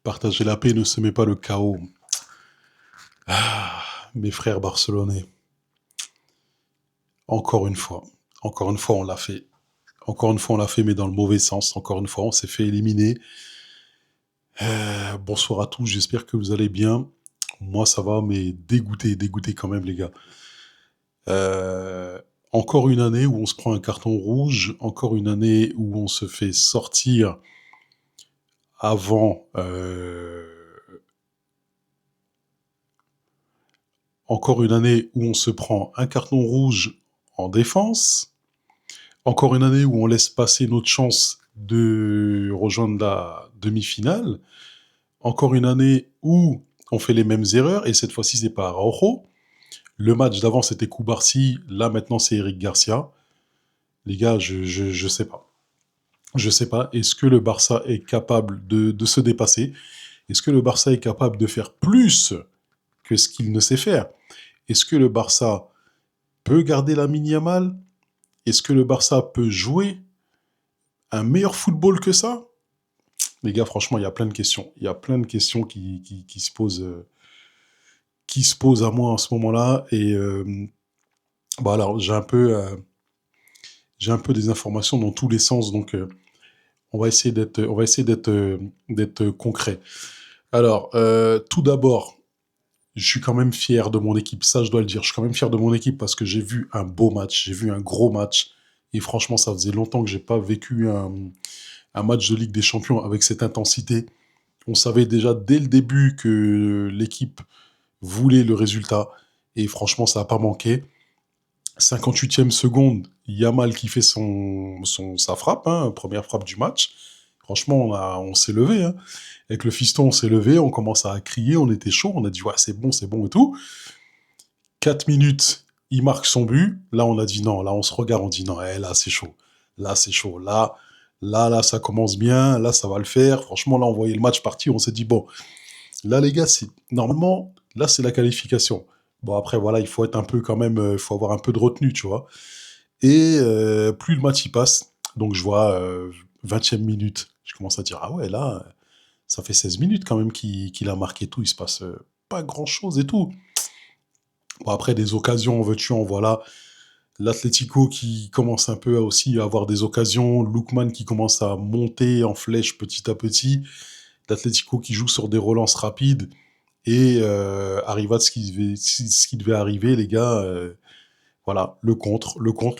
Partager la paix ne se met pas le chaos. Ah, mes frères barcelonais, encore une fois. Encore une fois, on l'a fait. Encore une fois, on l'a fait, mais dans le mauvais sens. Encore une fois, on s'est fait éliminer. Bonsoir à tous, j'espère que vous allez bien. Moi, ça va, mais dégoûté, dégoûté quand même, les gars. Euh, Encore une année où on se prend un carton rouge. Encore une année où on se fait sortir avant... Encore une année où on se prend un carton rouge en défense. Encore une année où on laisse passer notre chance de rejoindre la demi-finale. Encore une année où on fait les mêmes erreurs, et cette fois-ci, c'est pas Araujo. Le match d'avant, c'était Koubarsi. Là, maintenant, c'est Eric Garcia. Les gars, je sais pas. Je sais pas. Est-ce que le Barça est capable de se dépasser? Est-ce que le Barça est capable de faire plus que ce qu'il ne sait faire? Est-ce que le Barça peut garder la Yamal? Est-ce que le Barça peut jouer un meilleur football que ça? Les gars, franchement, il y a plein de questions. Il y a plein de questions qui se posent à moi en ce moment-là. Et bon, alors, j'ai un peu des informations dans tous les sens, donc on va essayer d'être concret. Alors, tout d'abord, je suis quand même fier de mon équipe. Ça, je dois le dire. Je suis quand même fier de mon équipe parce que j'ai vu un beau match, j'ai vu un gros match. Et franchement, ça faisait longtemps que j'ai pas vécu un match de Ligue des Champions avec cette intensité. On savait déjà dès le début que l'équipe voulait le résultat. Et franchement, ça n'a pas manqué. 58e seconde, Yamal qui fait sa frappe, hein, première frappe du match. Franchement, on s'est levé. Hein. Avec le fiston, on s'est levé, on commence à crier, on était chaud, on a dit ouais, c'est bon et tout. 4 minutes, il marque son but. Là, on a dit non, là, on se regarde, on dit non, là, c'est chaud. Là, c'est chaud. Là, ça commence bien. Là, ça va le faire. Franchement, là, on voyait le match partir. On s'est dit, bon, là, les gars, normalement, là, c'est la qualification. Bon, après, voilà, il faut être un peu quand même, il faut avoir un peu de retenue, tu vois. Et plus le match y passe, donc je vois 20e minute, je commence à dire, ah ouais, là, ça fait 16 minutes quand même qu'il a marqué tout, il se passe pas grand-chose et tout. Bon, après, des occasions, en veux-tu, en voilà. L'Atlético qui commence un peu aussi à avoir des occasions, Lookman qui commence à monter en flèche petit à petit, l'Atlético qui joue sur des relances rapides, et arriva ce qui devait arriver, les gars. Voilà, le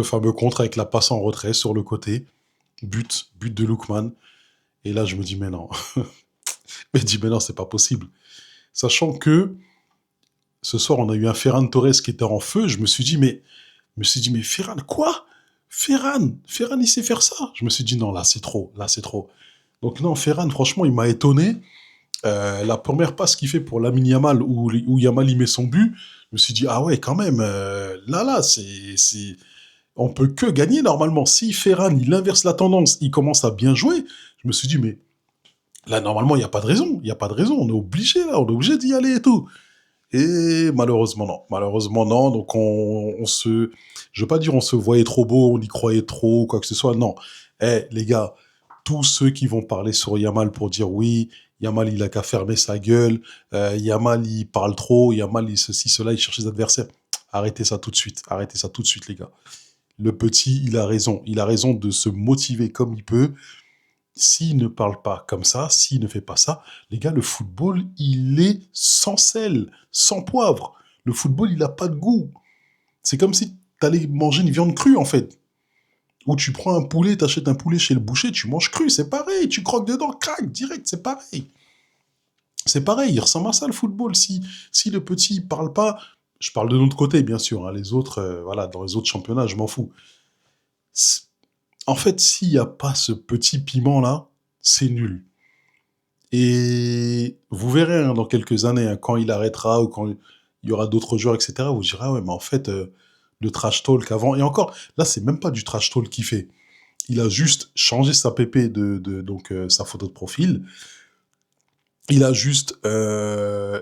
fameux contre avec la passe en retrait sur le côté, but de Lookman. Et là, je me dis, mais non. Mais dis, mais non, c'est pas possible. Sachant que ce soir, on a eu un Ferran Torres qui était en feu, je me suis dit, mais Ferran, quoi? Ferran, il sait faire ça. Je me suis dit, non, là, c'est trop, là, c'est trop. Donc non, Ferran, franchement, il m'a étonné. La première passe qu'il fait pour Lamine Yamal, où Yamal y met son but, je me suis dit, ah ouais, quand même, là, on peut que gagner normalement. Si Ferran, il inverse la tendance, il commence à bien jouer, je me suis dit, mais là, normalement, il n'y a pas de raison. Il n'y a pas de raison. On est obligé, là. On est obligé d'y aller et tout. Et malheureusement, non. Malheureusement, non. Donc, je veux pas dire on se voyait trop beau, on y croyait trop, ou quoi que ce soit. Non. Les gars, tous ceux qui vont parler sur Yamal pour dire oui, Yamal, il a qu'à fermer sa gueule, Yamal, il parle trop, Yamal, il ceci, cela, il cherche ses adversaires. Arrêtez ça tout de suite. Arrêtez ça tout de suite, les gars. Le petit, il a raison. Il a raison de se motiver comme il peut. S'il ne parle pas comme ça, s'il ne fait pas ça, les gars, le football, il est sans sel, sans poivre. Le football, il n'a pas de goût. C'est comme si tu allais manger une viande crue, en fait. Ou tu prends un poulet, t'achètes un poulet chez le boucher, tu manges cru, c'est pareil. Tu croques dedans, crac, direct, c'est pareil. C'est pareil, il ressemble à ça le football. Si le petit il parle pas, je parle de notre côté, bien sûr. Hein, les autres, voilà, dans les autres championnats, je m'en fous. En fait, s'il n'y a pas ce petit piment-là, c'est nul. Et vous verrez hein, dans quelques années, hein, quand il arrêtera ou quand il y aura d'autres joueurs, etc., vous direz, ah ouais, mais en fait, le trash talk avant, et encore, là, c'est même pas du trash talk qu'il fait. Il a juste changé sa PP donc sa photo de profil. Il a juste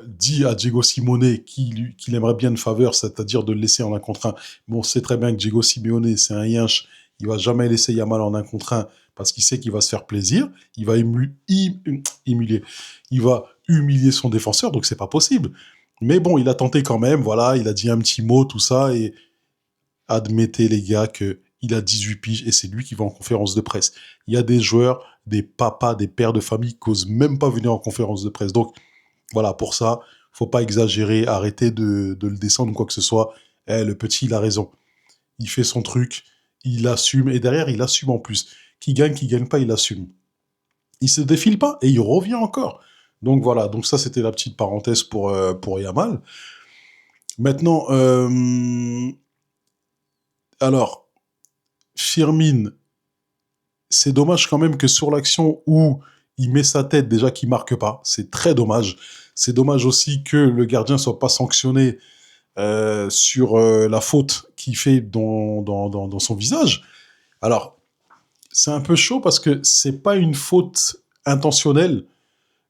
dit à Diego Simeone qu'il aimerait bien une faveur, c'est-à-dire de le laisser en un contre un. Bon, on sait très bien que Diego Simeone, c'est un yinche, il va jamais laisser Yamal en un contre un, parce qu'il sait qu'il va se faire plaisir, il va humilier, il va humilier son défenseur, donc c'est pas possible. Mais bon, il a tenté quand même, voilà, il a dit un petit mot, tout ça, et admettez les gars que il a 18 piges et c'est lui qui va en conférence de presse. Il y a des joueurs, des papas, des pères de famille qui osent même pas venir en conférence de presse. Donc voilà, pour ça, faut pas exagérer, arrêter de le descendre ou quoi que ce soit. Le petit, il a raison. Il fait son truc, il assume, et derrière, il assume en plus. Qui gagne pas, il assume. Il se défile pas, et il revient encore. Donc voilà, donc ça, c'était la petite parenthèse pour Yamal. Maintenant, alors, Firmine, c'est dommage quand même que sur l'action où il met sa tête, déjà qu'il marque pas, c'est très dommage. C'est dommage aussi que le gardien soit pas sanctionné sur la faute qu'il fait dans son visage. Alors, c'est un peu chaud parce que c'est pas une faute intentionnelle,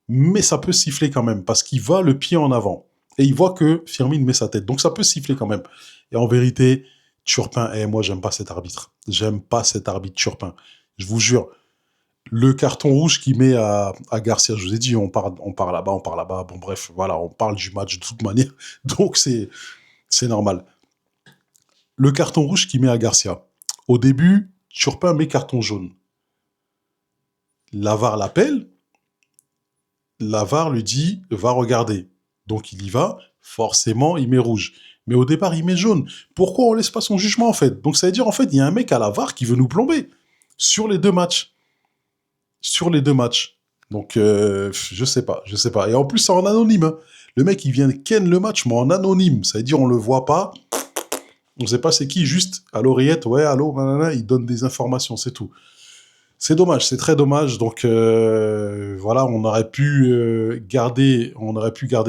mais ça peut siffler quand même, parce qu'il va le pied en avant. Et il voit que Firmine met sa tête. Donc ça peut siffler quand même. Et en vérité, Turpin, moi j'aime pas cet arbitre. J'aime pas cet arbitre Turpin. Je vous jure, le carton rouge qu'il met à Garcia, je vous ai dit, on part là-bas, on part là-bas. Bon bref, voilà, on parle du match de toute manière. Donc c'est normal. Le carton rouge qu'il met à Garcia. Au début, Turpin met carton jaune. La VAR l'appelle, la VAR lui dit va regarder. Donc il y va, forcément il met rouge. Mais au départ il met jaune. Pourquoi on laisse pas son jugement en fait? Donc ça veut dire en fait il y a un mec à la VAR qui veut nous plomber sur les deux matchs. Sur les deux matchs. Donc je sais pas, je sais pas. Et en plus c'est en anonyme. Hein. Le mec il vient ken le match mais en anonyme. Ça veut dire on le voit pas. On sait pas c'est qui, juste à l'oreillette, ouais, allô, nanana, il donne des informations, c'est tout. C'est dommage, c'est très dommage. Donc voilà, on aurait pu garder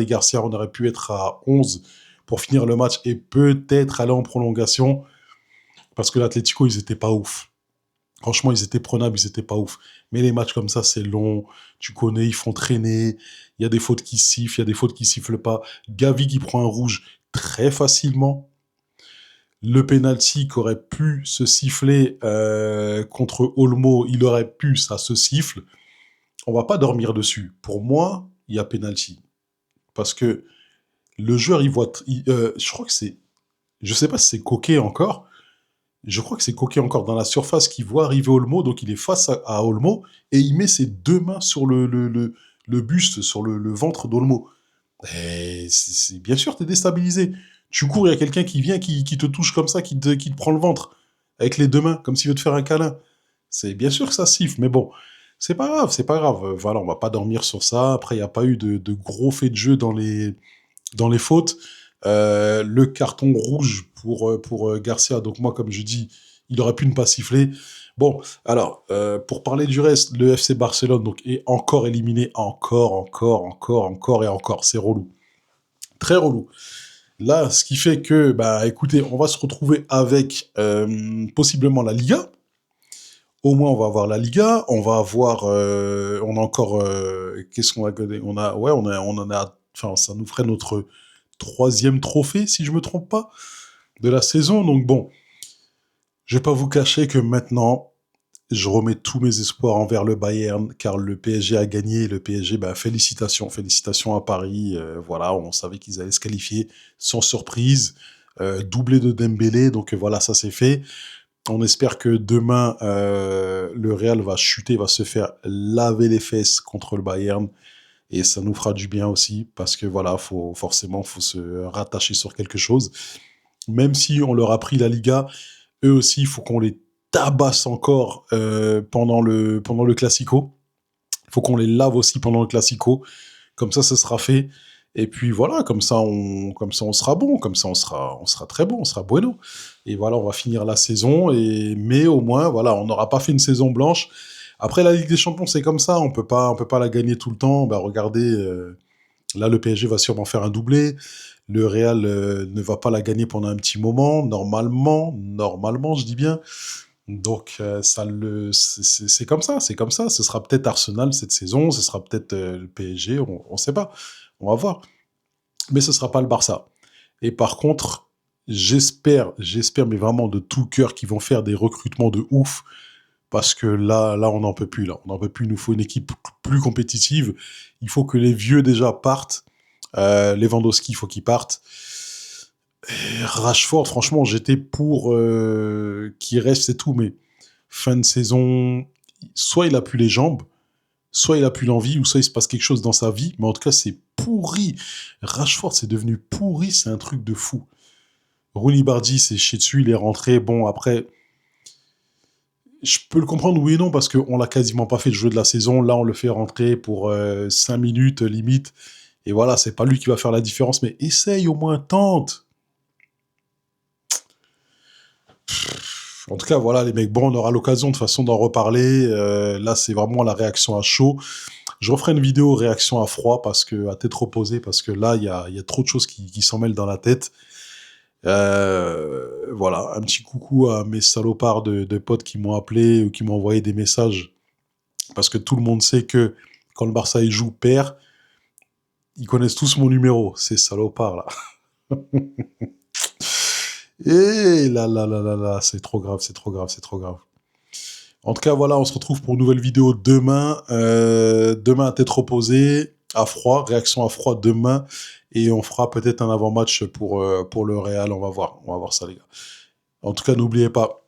Garcia, on aurait pu être à 11 pour finir le match et peut-être aller en prolongation parce que l'Atlético, ils étaient pas ouf. Franchement, ils étaient prenables, ils étaient pas ouf. Mais les matchs comme ça, c'est long. Tu connais, ils font traîner. Il y a des fautes qui sifflent, il y a des fautes qui sifflent pas. Gavi qui prend un rouge très facilement. Le penalty qu'aurait pu se siffler contre Olmo, il aurait pu, ça se siffle. On va pas dormir dessus. Pour moi, il y a penalty. Parce que le joueur, il voit... je crois que c'est... Je sais pas si c'est Coquet encore. Je crois que c'est Coquet encore dans la surface qui voit arriver Olmo. Donc il est face à Olmo et il met ses deux mains sur le buste, sur le ventre d'Olmo. Et bien sûr, t'es déstabilisé. Tu cours, il y a quelqu'un qui vient, qui te touche comme ça, qui te prend le ventre, avec les deux mains, comme s'il veut te faire un câlin. C'est bien sûr que ça siffle, mais bon, c'est pas grave, c'est pas grave. Voilà, on va pas dormir sur ça. Après, il n'y a pas eu de gros faits de jeu dans les fautes. Le carton rouge pour Garcia, donc moi, comme je dis, il aurait pu ne pas siffler. Bon, alors, pour parler du reste, le FC Barcelone donc, est encore éliminé, encore et encore. C'est relou. Très relou. Là, ce qui fait que, bah, écoutez, on va se retrouver avec possiblement la Liga. Au moins, on va avoir la Liga. On va avoir, on a encore, qu'est-ce qu'on va gagner? On en a, enfin, ça nous ferait notre troisième trophée, si je me trompe pas, de la saison. Donc bon, je vais pas vous cacher que maintenant, je remets tous mes espoirs envers le Bayern, car le PSG a gagné. Le PSG, bah, félicitations, félicitations à Paris. Voilà, on savait qu'ils allaient se qualifier sans surprise. Doublé de Dembélé, donc voilà, ça c'est fait. On espère que demain, le Real va chuter, va se faire laver les fesses contre le Bayern. Et ça nous fera du bien aussi, parce que voilà, faut se rattacher sur quelque chose. Même si on leur a pris la Liga, eux aussi, il faut qu'on les tabasse encore pendant le Classico. Il faut qu'on les lave aussi pendant le Classico. Comme ça, ce sera fait. Et puis voilà, comme ça on sera bon, comme ça on sera très bon, on sera bueno. Et voilà, on va finir la saison. Mais au moins, voilà, on n'aura pas fait une saison blanche. Après la Ligue des Champions, c'est comme ça, on peut pas la gagner tout le temps. Bah regardez, là le PSG va sûrement faire un doublé. Le Real ne va pas la gagner pendant un petit moment, normalement, je dis bien. Donc c'est comme ça, c'est comme ça. Ce sera peut-être Arsenal cette saison, ce sera peut-être le PSG, on sait pas, on va voir. Mais ce sera pas le Barça. Et par contre, j'espère, mais vraiment de tout cœur qu'ils vont faire des recrutements de ouf parce que là, on n'en peut plus, là. On n'en peut plus, il nous faut une équipe plus compétitive. Il faut que les vieux, déjà, partent. Lewandowski, il faut qu'il parte. Et Rashford, franchement, j'étais pour qu'il reste et tout, mais fin de saison, soit il a plus les jambes, soit il a plus l'envie, ou soit il se passe quelque chose dans sa vie, mais en tout cas, c'est pourri. Rashford, c'est devenu pourri, c'est un truc de fou. Rooney Bardi s'est chié dessus, il est rentré. Bon, après, je peux le comprendre oui et non, parce qu'on l'a quasiment pas fait le jeu de la saison. Là, on le fait rentrer pour 5 minutes, limite. Et voilà, c'est pas lui qui va faire la différence, mais essaye au moins, tente. En tout cas, voilà, les mecs, bon, on aura l'occasion de toute façon d'en reparler. Là, c'est vraiment la réaction à chaud. Je referai une vidéo réaction à froid, parce que à tête reposée, parce que là, il y a trop de choses qui s'en mêlent dans la tête. Voilà, un petit coucou à mes salopards de potes qui m'ont appelé ou qui m'ont envoyé des messages, parce que tout le monde sait que quand le Barça il joue perd, ils connaissent tous mon numéro, ces salopards là. Et là, c'est trop grave, c'est trop grave, c'est trop grave. En tout cas, voilà, on se retrouve pour une nouvelle vidéo demain. Demain à tête reposée, à froid, réaction à froid demain. Et on fera peut-être un avant-match pour le Real. On va voir ça, les gars. En tout cas, n'oubliez pas,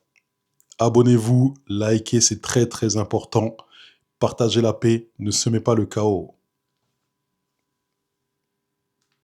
abonnez-vous, likez, c'est très très important. Partagez la paix, ne semez pas le chaos.